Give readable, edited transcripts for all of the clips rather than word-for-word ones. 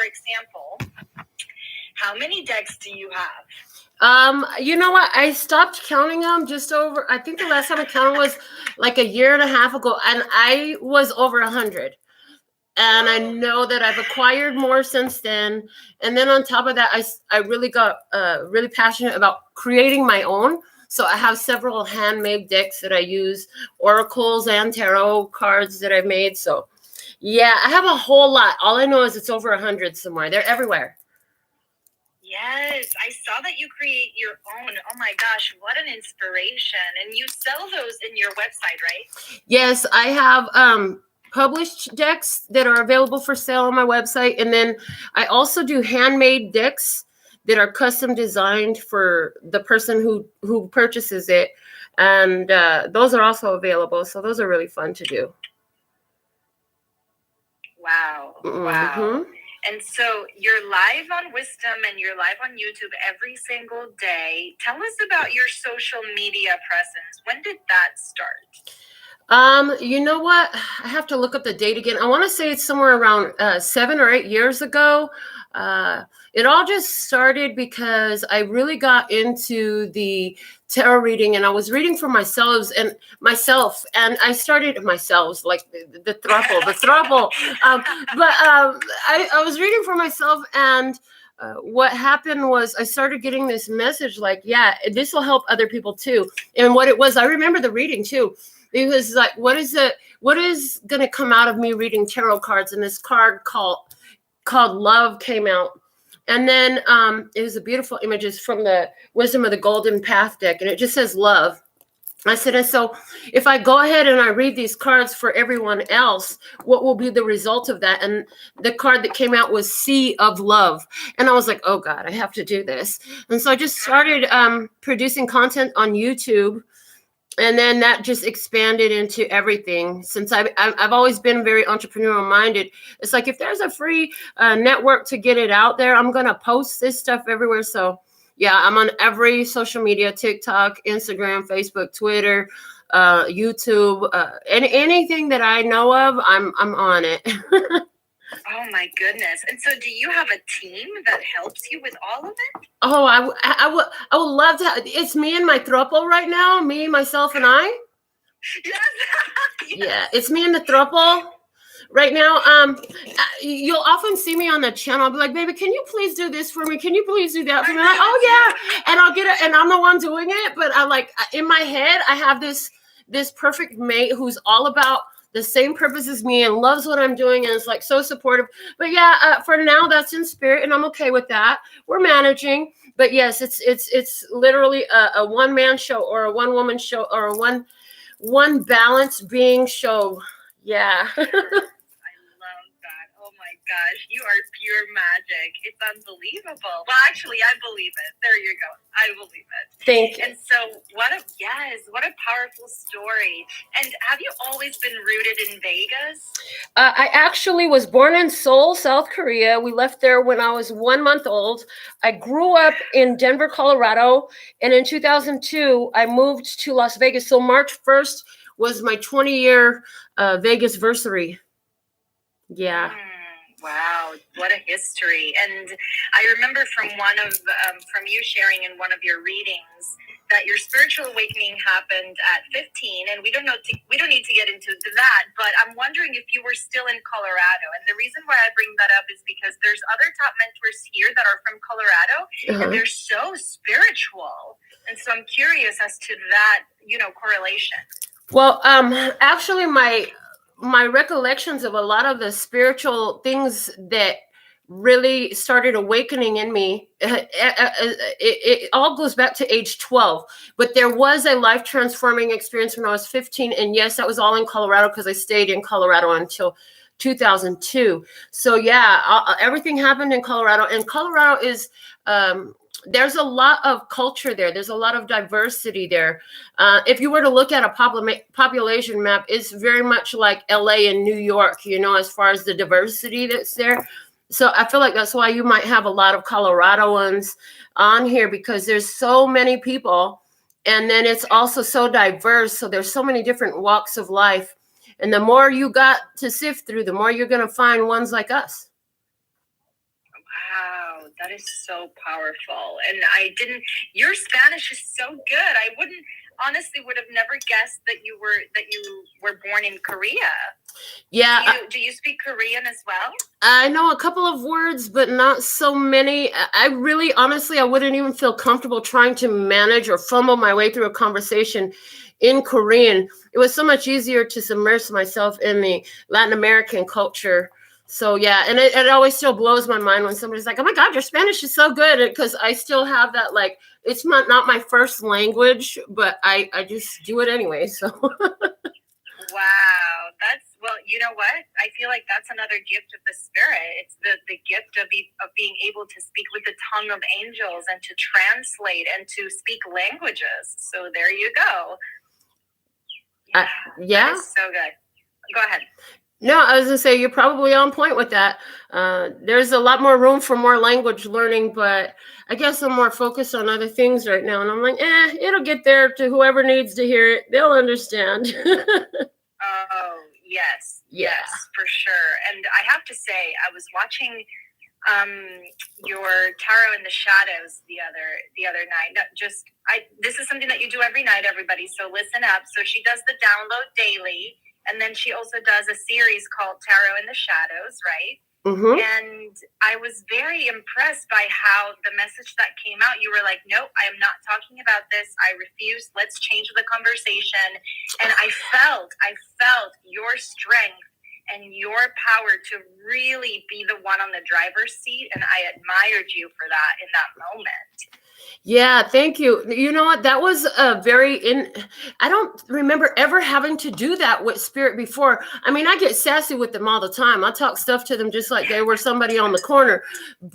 example, how many decks do you have? You know what? I stopped counting them I think the last time I counted was like a year and a half ago, and I was over 100. And I know that I've acquired more since then. And then on top of that, I really got really passionate about creating my own. So I have several handmade decks that I use, oracles and tarot cards that I've made. So yeah, I have a whole lot. All I know is it's over 100 somewhere. They're everywhere. Yes, I saw that you create your own. Oh my gosh, what an inspiration. And you sell those in your website, right? Yes, I have published decks that are available for sale on my website. And then I also do handmade decks that are custom designed for the person who purchases it. And those are also available. So those are really fun to do. Wow. Mm-hmm. Wow. And so you're live on Wisdom and you're live on YouTube every single day. Tell us about your social media presence. When did that start? You know what? I have to look up the date again. I want to say it's somewhere around 7 or 8 years ago. It all just started because I really got into the tarot reading, and I was reading for myself, and I started myself, like the throuple. I was reading for myself, and what happened was I started getting this message like, yeah, this will help other people too. And what it was, I remember the reading too. It was like, what is going to come out of me reading tarot cards? And this card called Love came out. And then it was a beautiful images from the Wisdom of the Golden Path deck. And it just says love. I said, and so if I go ahead and I read these cards for everyone else, what will be the result of that? And the card that came out was Sea of Love. And I was like, oh God, I have to do this. And so I just started producing content on YouTube. And then that just expanded into everything. Since I've always been very entrepreneurial minded, it's like if there's a free network to get it out there, I'm gonna post this stuff everywhere. So yeah, I'm on every social media: TikTok, Instagram, Facebook, Twitter, YouTube, anything that I know of, I'm on it. Oh my goodness. And so do you have a team that helps you with all of it? Oh, I would love to. It's me and my throuple right now, me, myself, and I. Yes. Yeah, it's me and the throuple right now. You'll often see me on the channel. I'll be like, baby, can you please do this for me? Can you please do that for me? Like, oh yeah. And I'll get it, and I'm the one doing it. But I like, in my head, I have this perfect mate who's all about the same purpose as me and loves what I'm doing and is like so supportive. But yeah, for now, that's in spirit, and I'm okay with that. We're managing, but yes, it's literally a one-man show or a one-woman show or a one balanced being show. Yeah. Gosh, you are pure magic. It's unbelievable. Well, actually, I believe it. There you go. I believe it. Thank you. And so what a powerful story. And have you always been rooted in Vegas? I actually was born in Seoul, South Korea. We left there when I was 1 month old. I grew up in Denver, Colorado. And in 2002, I moved to Las Vegas. So March 1st was my 20-year Vegas-versary. Yeah. Wow, what a history. And I remember from you sharing in one of your readings that your spiritual awakening happened at 15, and we don't need to get into that, but I'm wondering if you were still in Colorado. And the reason why I bring that up is because there's other top mentors here that are from Colorado, and they're so spiritual. And so I'm curious as to that, correlation. Well, actually my recollections of a lot of the spiritual things that really started awakening in me, it all goes back to age 12. But there was a life transforming experience when I was 15. And yes, that was all in Colorado because I stayed in Colorado until 2002. So yeah, everything happened in Colorado. And Colorado is, there's a lot of culture there. There's a lot of diversity there. If you were to look at a population map, it's very much like LA and New York, as far as the diversity that's there. So I feel like that's why you might have a lot of Coloradoans on here, because there's so many people. And then it's also so diverse. So there's so many different walks of life. And the more you got to sift through, the more you're going to find ones like us. Wow, that is so powerful. And your Spanish is so good. I honestly would have never guessed that you were born in Korea. Yeah. Do you speak Korean as well? I know a couple of words, but not so many. I really, honestly, I wouldn't even feel comfortable trying to manage or fumble my way through a conversation in Korean. It was so much easier to submerge myself in the Latin American culture. So yeah, and it always still blows my mind when somebody's like, "Oh my God, your Spanish is so good," because I still have that, like, it's not my first language, but I just do it anyway. So. Wow, well, you know what? I feel like that's another gift of the spirit. It's the gift of being able to speak with the tongue of angels and to translate and to speak languages. So there you go. Yeah. That is so good. Go ahead. No, I was going to say you're probably on point with that. There's a lot more room for more language learning, but I guess I'm more focused on other things right now. And I'm like, it'll get there to whoever needs to hear it. They'll understand. Oh, yes. Yeah. Yes, for sure. And I have to say, I was watching your Tarot in the Shadows the other night. This is something that you do every night, everybody. So listen up. So she does the download daily. And then she also does a series called Tarot in the Shadows, right? Mm-hmm. And I was very impressed by how the message that came out, you were like, nope, I am not talking about this. I refuse. Let's change the conversation. And I felt your strength and your power to really be the one on the driver's seat. And I admired you for that in that moment. Yeah, thank you. You know what? That was I don't remember ever having to do that with spirit before. I mean, I get sassy with them all the time. I talk stuff to them just like they were somebody on the corner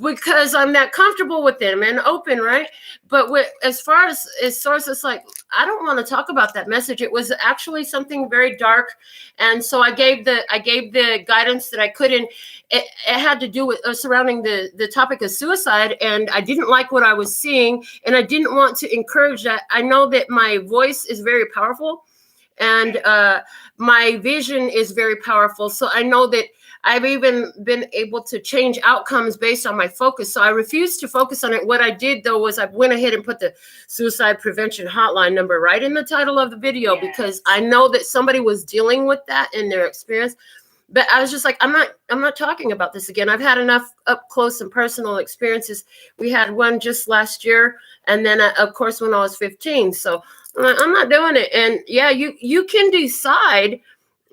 because I'm that comfortable with them and open, right? But as far as sources, like, I don't want to talk about that message. It was actually something very dark. And so I gave the guidance that I could. And it had to do with surrounding the topic of suicide. And I didn't like what I was seeing. And I didn't want to encourage that. I know that my voice is very powerful and my vision is very powerful. So I know that I've even been able to change outcomes based on my focus. So I refused to focus on it. What I did, though, was I went ahead and put the suicide prevention hotline number right in the title of the video, because I know that somebody was dealing with that in their experience. But I was just like, I'm not talking about this again. I've had enough up close and personal experiences. We had one just last year, and then of course when I was 15. So I'm not doing it. And yeah, you can decide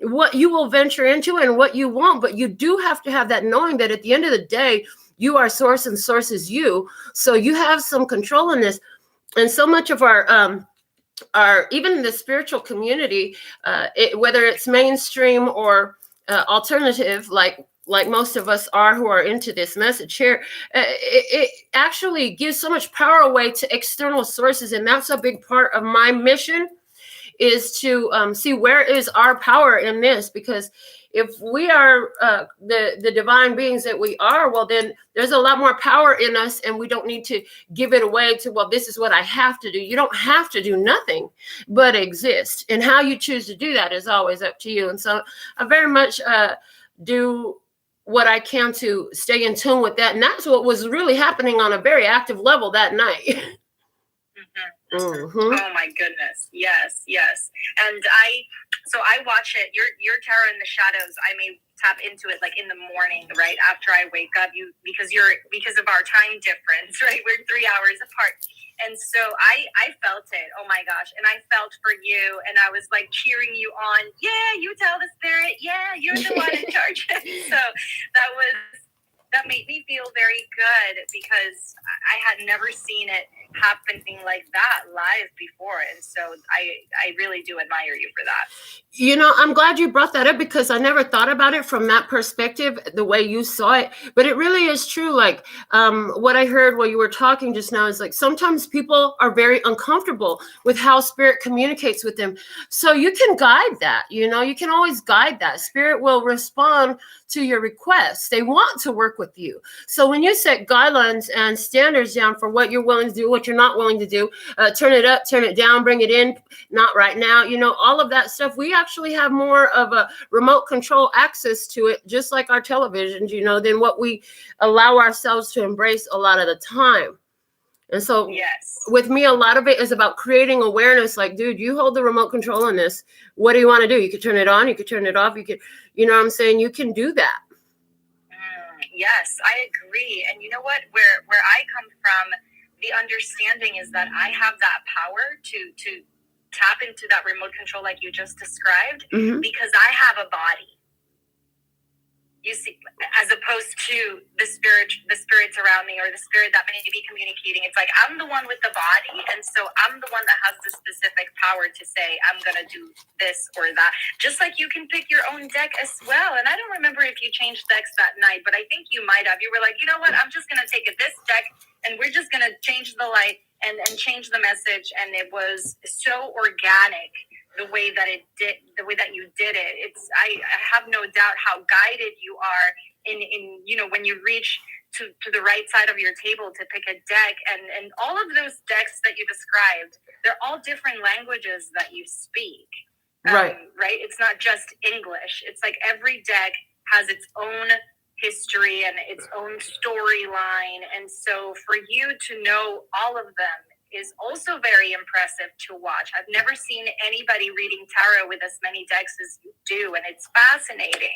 what you will venture into and what you won't, but you do have to have that knowing that at the end of the day, you are source and source is you. So you have some control in this. And so much of our even in the spiritual community, whether it's mainstream or alternative, like most of us are who are into this message here, it actually gives so much power away to external sources. And that's a big part of my mission, is to see where is our power in this, because if we are the divine beings that we are, well, then there's a lot more power in us, and we don't need to give it away to, well, this is what I have to do. You don't have to do nothing but exist, and how you choose to do that is always up to you. And so I very much do what I can to stay in tune with that, and that's what was really happening on a very active level that night. Mm-hmm. Oh my goodness. Yes. And I watch it. Your Tarot in the Shadows, I may tap into it like in the morning, right after I wake up, because of our time difference, right? We're 3 hours apart. And so I felt it. Oh my gosh. And I felt for you, and I was like cheering you on. Yeah, you tell the spirit. Yeah, you're the one in charge. So that made me feel very good, because I had never seen it happening like that live before. And so I really do admire you for that. You know, I'm glad you brought that up, because I never thought about it from that perspective, the way you saw it. But it really is true. Like what I heard while you were talking just now is like, sometimes people are very uncomfortable with how spirit communicates with them. So you can guide that, you can always guide that. Spirit will respond to your requests. They want to work with you. So when you set guidelines and standards down for what you're willing to do, what you're not willing to do, turn it up, turn it down, bring it in, not right now, all of that stuff. We actually have more of a remote control access to it, just like our televisions, than what we allow ourselves to embrace a lot of the time. And so with me, a lot of it is about creating awareness. Like, dude, you hold the remote control on this. What do you want to do? You could turn it on. You could turn it off. You could, what I'm saying? You can do that. Yes, I agree. And you know what? Where I come from, the understanding is that I have that power to tap into that remote control like you just described, because I have a body. You see, as opposed to the spirits around me, or the spirit that may be communicating. It's like I'm the one with the body, and so I'm the one that has the specific power to say I'm gonna do this or that. Just like you can pick your own deck as well. And I don't remember if you changed decks that night, but I think you might have. You were like, you know what? I'm just gonna take this deck, and we're just gonna change the light and change the message. And it was so organic. The way that you did it, I have no doubt how guided you are in when you reach to the right side of your table to pick a deck, and all of those decks that you described, they're all different languages that you speak. Right. It's not just English. It's like every deck has its own history and its own storyline, and so for you to know all of them is also very impressive to watch. I've never seen anybody reading tarot with as many decks as you do, and it's fascinating.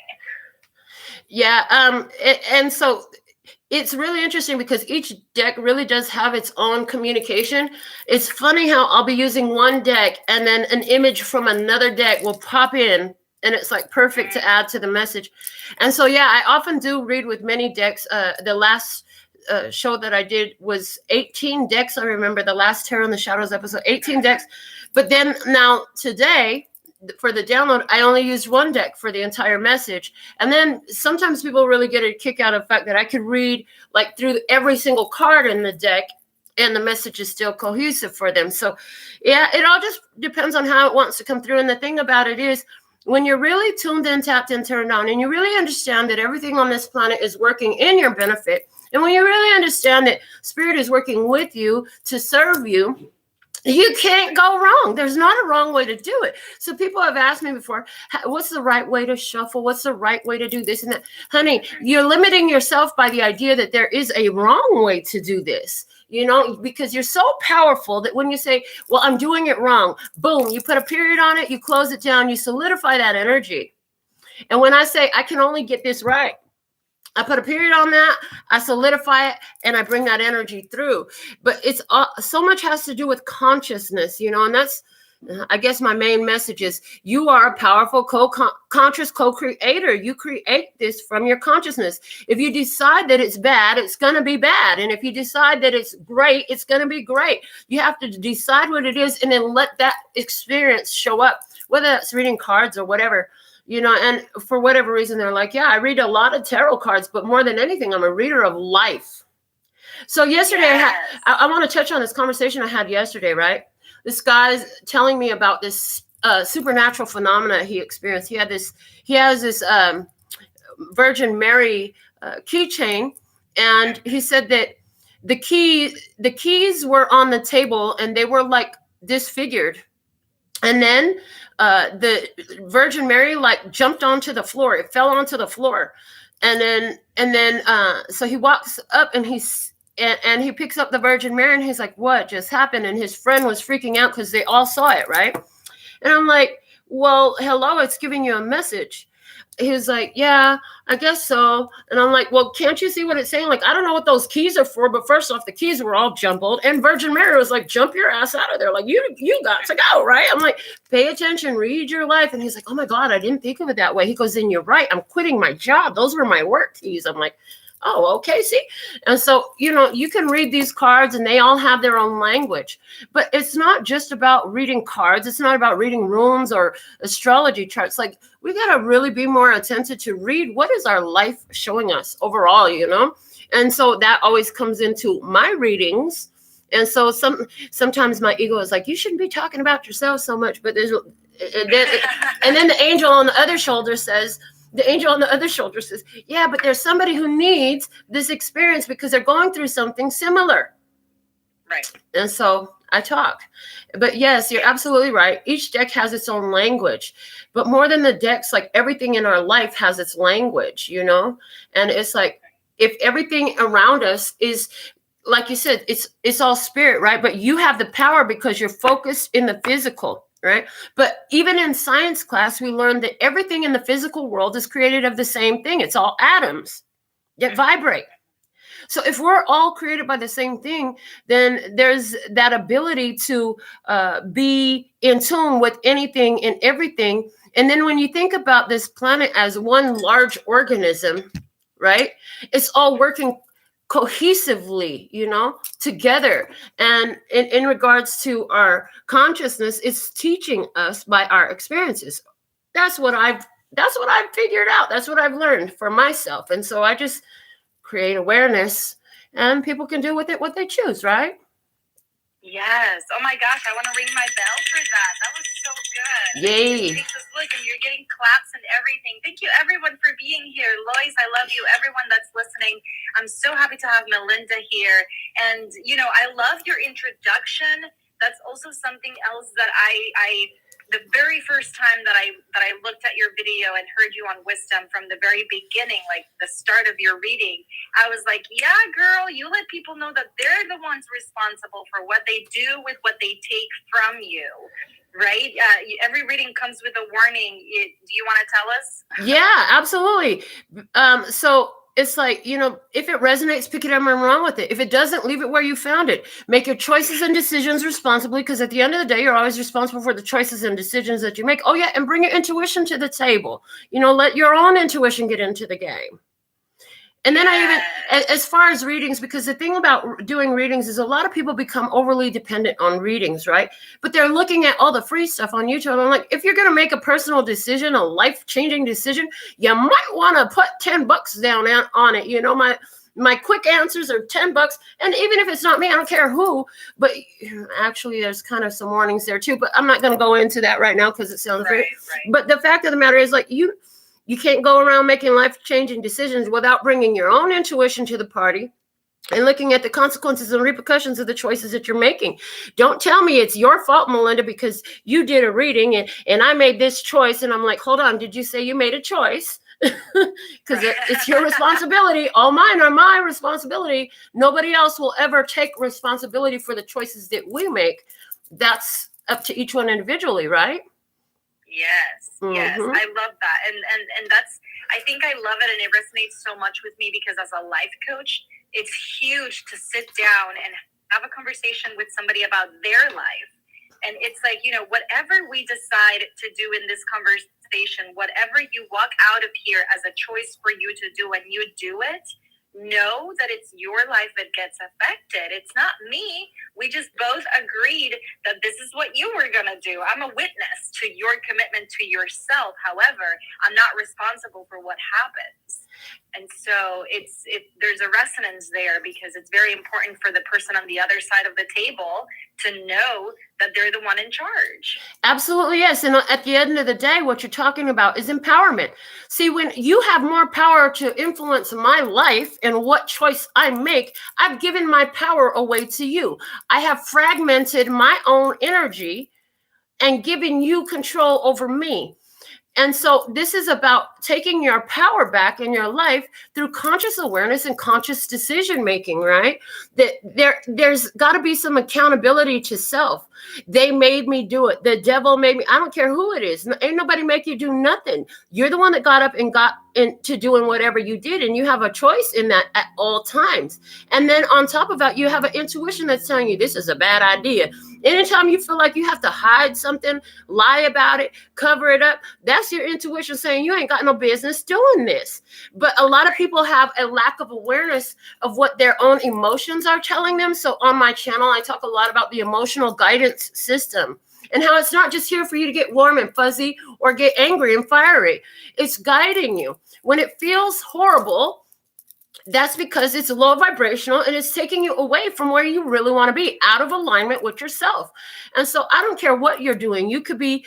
Yeah, and so it's really interesting because each deck really does have its own communication. It's funny how I'll be using one deck and then an image from another deck will pop in, and it's like perfect to add to the message. And so, yeah, I often do read with many decks. The last show that I did was 18 decks. I remember the last Tarot in the Shadows episode, 18 decks. But then now today, for the download, I only used one deck for the entire message. And then sometimes people really get a kick out of the fact that I could read like through every single card in the deck and the message is still cohesive for them. So yeah, it all just depends on how it wants to come through. And the thing about it is, when you're really tuned in, tapped in, turned on, and you really understand that everything on this planet is working in your benefit, and when you really understand that Spirit is working with you to serve you, you can't go wrong. There's not a wrong way to do it. So people have asked me before, what's the right way to shuffle? What's the right way to do this and that? Honey, you're limiting yourself by the idea that there is a wrong way to do this, because you're so powerful that when you say, well, I'm doing it wrong, boom, you put a period on it, you close it down, you solidify that energy. And when I say I can only get this right, I put a period on that, I solidify it, and I bring that energy through. But it's so much has to do with consciousness, and that's, I guess my main message is you are a powerful conscious co-creator. You create this from your consciousness. If you decide that it's bad, it's going to be bad. And if you decide that it's great, it's going to be great. You have to decide what it is and then let that experience show up, whether that's reading cards or whatever. And for whatever reason, they're like, yeah, I read a lot of tarot cards, but more than anything, I'm a reader of life. So yesterday, I want to touch on this conversation I had yesterday, right? This guy's telling me about this supernatural phenomena he experienced. He has this Virgin Mary keychain, and he said that the keys were on the table and they were like disfigured. And then the Virgin Mary like jumped onto the floor. It fell onto the floor. And then so he walks up and he picks up the Virgin Mary and he's like, what just happened? And his friend was freaking out because they all saw it, right? And I'm like, well, hello, it's giving you a message. He was like, yeah, I guess so. And I'm like, well, can't you see what it's saying? Like, I don't know what those keys are for, but first off, the keys were all jumbled. And Virgin Mary was like, jump your ass out of there. Like, you got to go, right? I'm like, pay attention, read your life. And he's like, oh my God, I didn't think of it that way. He goes, then you're right. I'm quitting my job. Those were my work keys. I'm like, oh, okay, see? And so, you can read these cards and they all have their own language, but it's not just about reading cards. It's not about reading runes or astrology charts. Like, we got to really be more attentive to read what is our life showing us overall, And so that always comes into my readings. And so sometimes my ego is like, you shouldn't be talking about yourself so much, but and then the angel on the other shoulder says, yeah, but there's somebody who needs this experience because they're going through something similar. Right. And so I talk. But yes, you're absolutely right. Each deck has its own language. But more than the decks, like everything in our life has its language, you know? And it's like if everything around us is, like you said, it's all spirit, right? But you have the power because you're focused in the physical, right? But even in science class, we learned that everything in the physical world is created of the same thing. It's all atoms that vibrate. So if we're all created by the same thing, then there's that ability to be in tune with anything and everything. And then when you think about this planet as one large organism, right? It's all working cohesively, you know, together. And in regards to our consciousness, it's teaching us by our experiences. That's what I've figured out. That's what I've learned for myself. And so I just create awareness, and people can do with it what they choose, right? Yes. Oh my gosh, I want to ring my bell for that. That was so good. Yay. Look, and you're getting claps and everything. Thank you, everyone, for being here. Lois, I love you. Everyone that's listening, I'm so happy to have Melinda here. And, you know, I love your introduction. That's also something else that I the very first time that I looked at your video and heard you on Wisdom from the very beginning, like the start of your reading, I was like, yeah, girl, you let people know that they're the ones responsible for what they do with what they take from you, right? Every reading comes with a warning. Do you want to tell us? Yeah, absolutely. So it's like, you know, if it resonates, pick it up and run with it. If it doesn't, leave it where you found it. Make your choices and decisions responsibly, because at the end of the day, you're always responsible for the choices and decisions that you make. Oh, yeah, and bring your intuition to the table. You know, let your own intuition get into the game. And then I even, as far as readings, because the thing about doing readings is a lot of people become overly dependent on readings, right? But they're looking at all the free stuff on YouTube. I'm like, if you're going to make a personal decision, a life-changing decision, you might want to put $10 down on it. You know, my quick answers are $10. And even if it's not me, I don't care who, but actually there's kind of some warnings there too, but I'm not going to go into that right now because it sounds right. But the fact of the matter is, like, you can't go around making life-changing decisions without bringing your own intuition to the party and looking at the consequences and repercussions of the choices that you're making. Don't tell me it's your fault, Melinda, because you did a reading and I made this choice. And I'm like, hold on, did you say you made a choice? Because it's your responsibility. All mine are my responsibility. Nobody else will ever take responsibility for the choices that we make. That's up to each one individually, right? Yes, yes, I love that, and that's, I think I love it, and it resonates so much with me because as a life coach, it's huge to sit down and have a conversation with somebody about their life, and it's like, you know, whatever we decide to do in this conversation, whatever you walk out of here as a choice for you to do, and you do it, know that it's your life that gets affected. It's not me. We just both agreed that this is what you were going to do. I'm a witness to your commitment to yourself. However, I'm not responsible for what happens. And so there's a resonance there because it's very important for the person on the other side of the table to know that they're the one in charge. Absolutely, yes. And at the end of the day, what you're talking about is empowerment. See, when you have more power to influence my life and what choice I make, I've given my power away to you. I have fragmented my own energy and given you control over me. And so this is about taking your power back in your life through conscious awareness and conscious decision making, right? That there's got to be some accountability to self. They made me do it. The devil made me. I don't care who it is. Ain't nobody make you do nothing. You're the one that got up and got into doing whatever you did, and you have a choice in that at all times. And then on top of that, you have an intuition that's telling you this is a bad idea. Anytime you feel like you have to hide something, lie about it, cover it up, that's your intuition saying you ain't got no business doing this. But a lot of people have a lack of awareness of what their own emotions are telling them. So on my channel, I talk a lot about the emotional guidance system and how it's not just here for you to get warm and fuzzy or get angry and fiery. It's guiding you. When it feels horrible, That's because it's low vibrational and it's taking you away from where you really want to be, out of alignment with yourself. And so I don't care what you're doing. You could be,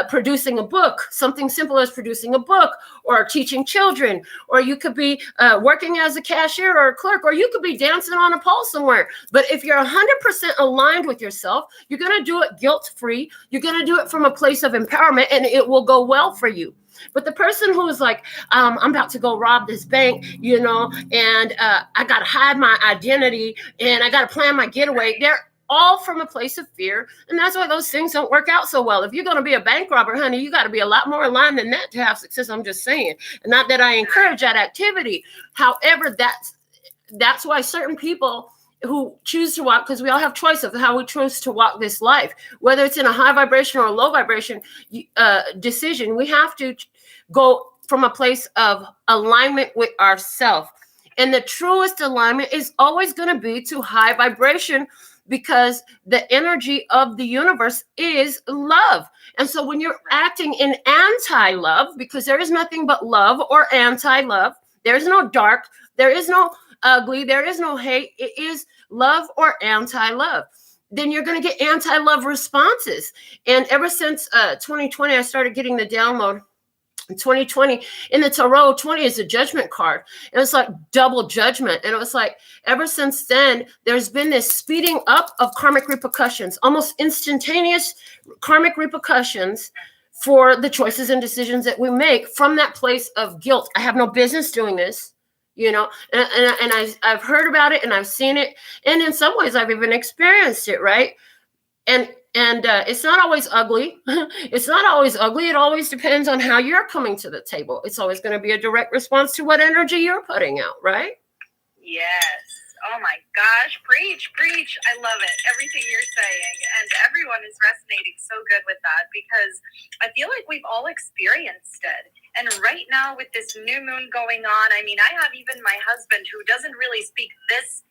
producing a book, something simple as producing a book, or teaching children, or you could be working as a cashier or a clerk, or you could be dancing on a pole somewhere. But if you're 100% aligned with yourself, you're going to do it guilt-free. You're going to do it from a place of empowerment, and it will go well for you. But the person who is like, I'm about to go rob this bank, and I got to hide my identity and I got to plan my getaway, they're all from a place of fear. And that's why those things don't work out so well. If you're going to be a bank robber, honey, you got to be a lot more aligned than that to have success. I'm just saying. And not that I encourage that activity. However, that's why certain people who choose to walk, because we all have choice of how we choose to walk this life, whether it's in a high vibration or a low vibration decision, we have to go from a place of alignment with ourselves. And the truest alignment is always going to be to high vibration, because the energy of the universe is love. And so when you're acting in anti-love, because there is nothing but love or anti-love, there's no dark, there is no ugly, there is no hate, it is love or anti-love, then you're going to get anti-love responses. And ever since 2020, I started getting the download. In 2020, in the Tarot, 20 is a judgment card. And it's like double judgment. And it was like, ever since then, there's been this speeding up of karmic repercussions, almost instantaneous karmic repercussions for the choices and decisions that we make from that place of guilt. I have no business doing this. And I've heard about it and I've seen it. And in some ways, I've even experienced it, right? And it's not always ugly. It's not always ugly. It always depends on how you're coming to the table. It's always going to be a direct response to what energy you're putting out, right? Yes. Oh my gosh. Preach. I love it. Everything you're saying. And everyone is resonating so good with that, because I feel like we've all experienced it. And right now with this new moon going on, I mean, I have even my husband who doesn't really speak this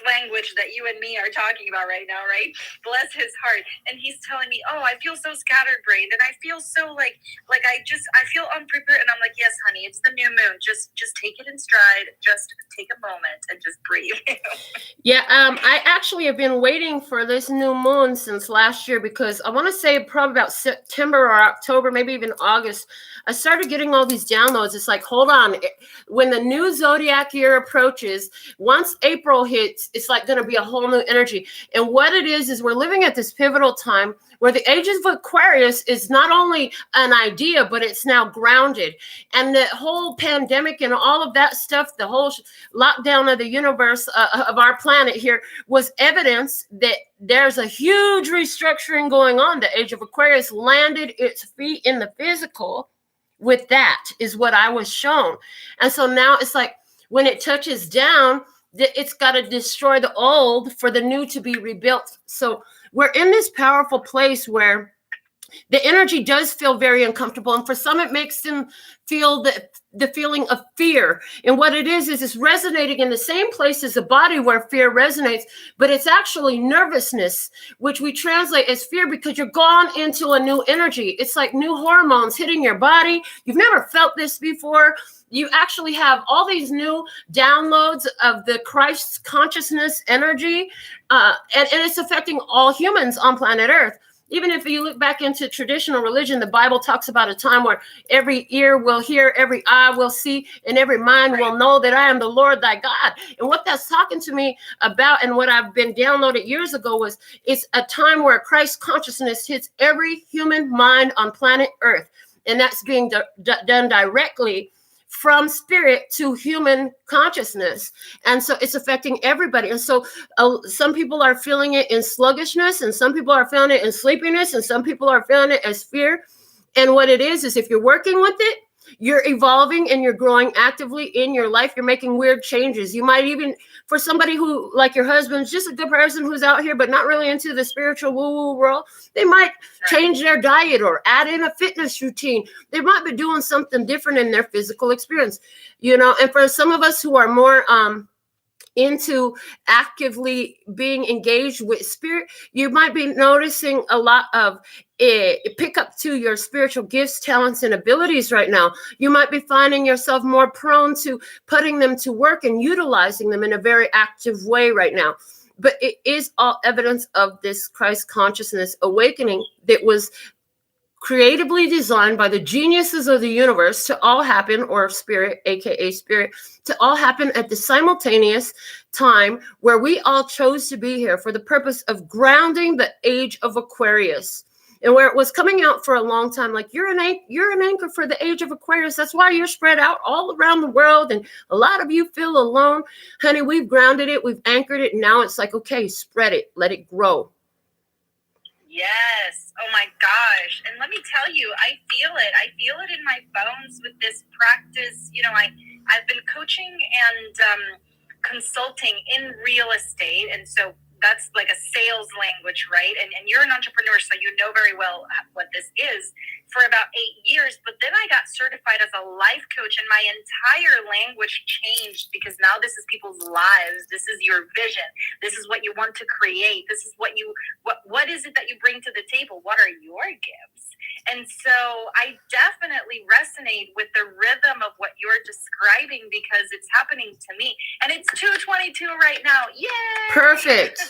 language that you and me are talking about right now, right? Bless his heart. And he's telling me, oh, I feel so scatterbrained. And I feel so like I feel unprepared. And I'm like, yes, honey, it's the new moon. Just take it in stride. Just take a moment and just breathe. Yeah. I actually have been waiting for this new moon since last year, because I want to say probably about September or October, maybe even August, I started getting all these downloads. It's like, hold on. When the new zodiac year approaches, once April hits, it's like going to be a whole new energy. And what it is we're living at this pivotal time where the age of Aquarius is not only an idea, but it's now grounded. And the whole pandemic and all of that stuff, the whole lockdown of the universe, of our planet here, was evidence that there's a huge restructuring going on. The age of Aquarius landed its feet in the physical. With that is what I was shown. And so now it's like when it touches down, it's got to destroy the old for the new to be rebuilt. So we're in this powerful place where the energy does feel very uncomfortable. And for some, it makes them feel the feeling of fear. And what it is it's resonating in the same place as the body where fear resonates, but it's actually nervousness, which we translate as fear, because you're gone into a new energy. It's like new hormones hitting your body. You've never felt this before. You actually have all these new downloads of the Christ consciousness energy, and it's affecting all humans on planet Earth. Even if you look back into traditional religion, the Bible talks about a time where every ear will hear, every eye will see, and every mind will know that I am the Lord thy God. And what that's talking to me about, and what I've been downloaded years ago, was it's a time where Christ consciousness hits every human mind on planet Earth. And that's being done directly from spirit to human consciousness. And so it's affecting everybody. And so some people are feeling it in sluggishness, and some people are feeling it in sleepiness, and some people are feeling it as fear. And what it is if you're working with it, you're evolving and you're growing actively in your life. You're making weird changes. You might even, for somebody who, like your husband's just a good person who's out here, but not really into the spiritual woo-woo world, they might change their diet or add in a fitness routine. They might be doing something different in their physical experience, And for some of us who are more into actively being engaged with spirit, you might be noticing a lot of pick up to your spiritual gifts, talents, and abilities right now. You might be finding yourself more prone to putting them to work and utilizing them in a very active way right now. But it is all evidence of this Christ consciousness awakening that was creatively designed by the geniuses of the universe to all happen, or spirit, aka spirit, to all happen at the simultaneous time where we all chose to be here for the purpose of grounding the age of Aquarius. And where it was coming out for a long time, like you're an anchor for the age of Aquarius. That's why you're spread out all around the world, and a lot of you feel alone. Honey, we've grounded it, we've anchored it, and now it's like, okay, spread it, let it grow. Yes. Oh my gosh. And let me tell you, I feel it. I feel it in my bones with this practice. You know, I've been coaching and consulting in real estate. And so that's like a sales language, right? And you're an entrepreneur, so you know very well what this is, for about 8 years. But then I got certified as a life coach, and my entire language changed, because now this is people's lives. This is your vision. This is what you want to create. This is what is it that you bring to the table? What are your gifts? And so I definitely resonate with the rhythm of what you're describing, because it's happening to me. And it's 2:22 right now. Yay! Perfect.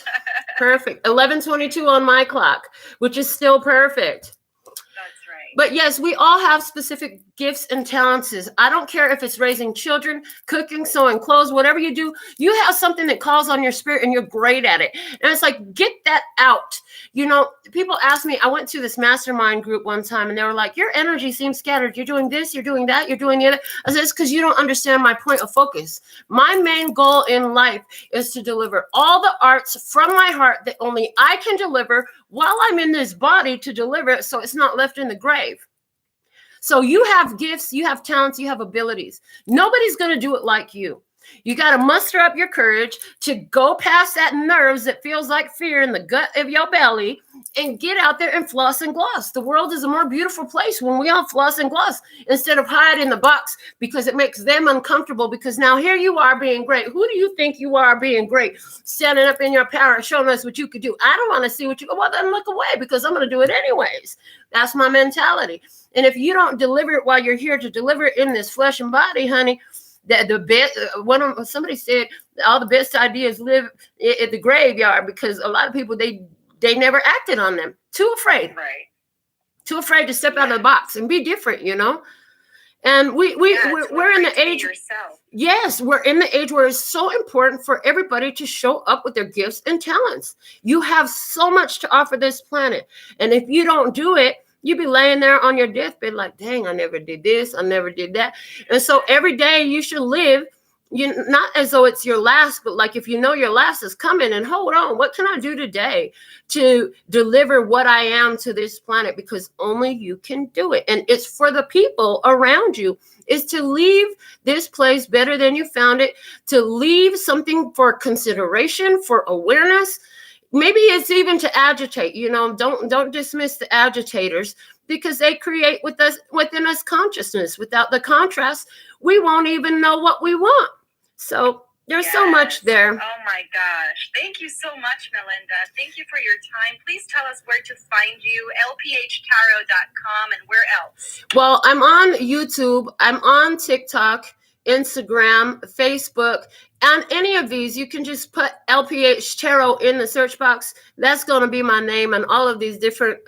Perfect. 11:22 on my clock, which is still perfect. That's right. But yes, we all have specific gifts and talents. I don't care if it's raising children, cooking, sewing clothes, whatever you do, you have something that calls on your spirit and you're great at it. And it's like, get that out. You know, people ask me, I went to this mastermind group one time and they were like, your energy seems scattered. You're doing this, you're doing that, you're doing the other. I said, it's because you don't understand my point of focus. My main goal in life is to deliver all the arts from my heart that only I can deliver while I'm in this body, to deliver it so it's not left in the grave. So you have gifts, you have talents, you have abilities. Nobody's going to do it like you. You got to muster up your courage to go past that nerves that feels like fear in the gut of your belly and get out there and floss and gloss. The world is a more beautiful place when we all floss and gloss instead of hide in the box, because it makes them uncomfortable, because now here you are being great. Who do you think you are being great? Standing up in your power, showing us what you could do. I don't want to see what you, well, then look away, because I'm going to do it anyways. That's my mentality. And if you don't deliver it while you're here to deliver it in this flesh and body, honey, the best, somebody said all the best ideas live at the graveyard, because a lot of people, they never acted on them. Too afraid. Right. Too afraid to step out of the box and be different, you know? And we're in the age. Yes, we're in the age where it's so important for everybody to show up with their gifts and talents. You have so much to offer this planet. And if you don't do it, you be laying there on your deathbed like, dang, I never did this, I never did that. And so every day you should live, not as though it's your last, but like if you know your last is coming, and hold on, what can I do today to deliver what I am to this planet? Because only you can do it. And it's for the people around you, is to leave this place better than you found it, to leave something for consideration, for awareness. Maybe it's even to agitate, you know, don't dismiss the agitators, because they create within us consciousness. Without the contrast, we won't even know what we want. So there's so much there. Oh my gosh. Thank you so much, Melinda. Thank you for your time. Please tell us where to find you, LPHtarot.com, and where else? Well, I'm on YouTube. I'm on TikTok, Instagram, Facebook, and any of these. You can just put LPHtarot in the search box. That's going to be my name on all of these different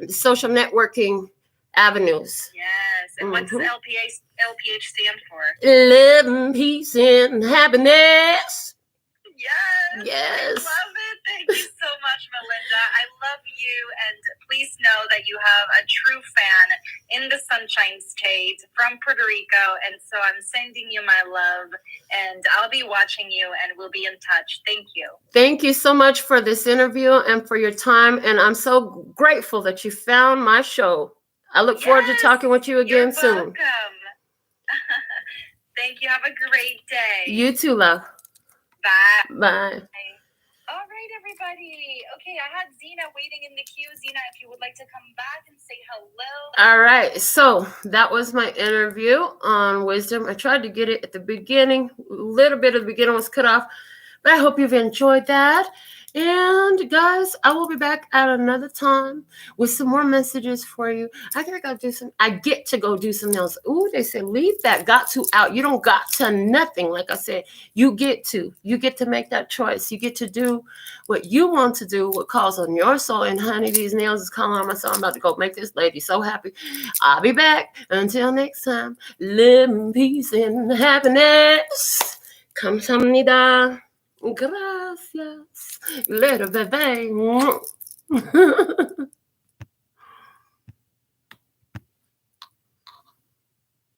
social networking avenues. Yes. And what does LPH stand for? Love, peace, and happiness. Yes. Yes. I love it. Thank you so much, Melinda. I love you. And please know that you have a true fan in the Sunshine State from Puerto Rico. And so I'm sending you my love, and I'll be watching you, and we'll be in touch. Thank you. Thank you so much for this interview and for your time. And I'm so grateful that you found my show. I look forward to talking with you again soon. You're welcome. Thank you. Have a great day. You too, love. Bye. Bye. All right, everybody. everybody. Okay, I had Zena waiting in the queue. Zena, if you would like to come back and say hello. All right, so that was my interview on wisdom. I tried to get it at the beginning. A little bit of the beginning was cut off, but I hope you've enjoyed that. And guys, I will be back at another time with some more messages for you. I get to go do some nails. Ooh, they say leave that got to out. You don't got to nothing. Like I said, you get to make that choice. You get to do what you want to do, what calls on your soul. And honey, these nails is calling on my soul. I'm about to go make this lady so happy. I'll be back. Until next time, live in peace and happiness. Kamsahamnida. Gracias. Little bebé.